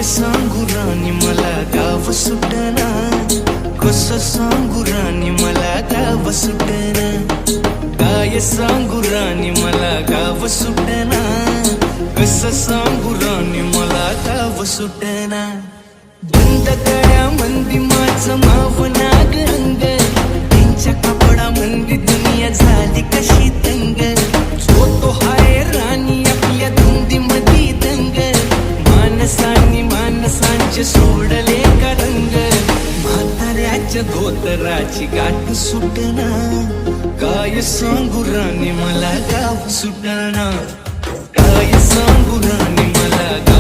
सांगू राणी मला गाव सुटना, कसं सांगू राणी मला गाव सुटना, काय सांगू राणी मला गाव सुटना, कसं सांगू राणी मला गाव सुटना. बंद कळ्या मंदी माझं माव नागरंग, त्यांच्या कपडा मंदी दुनिया झाली कशी तंग. जो तो हाय राणी आपल्या धुंदी मधी दंग, माणसांनी माणसांचे सोडले का रंग. म्हाताऱ्याच्या धोतराची गाठ सुटना, काय सांगू राणी मला गाव सुटना, काय सांगू राणी मला गाव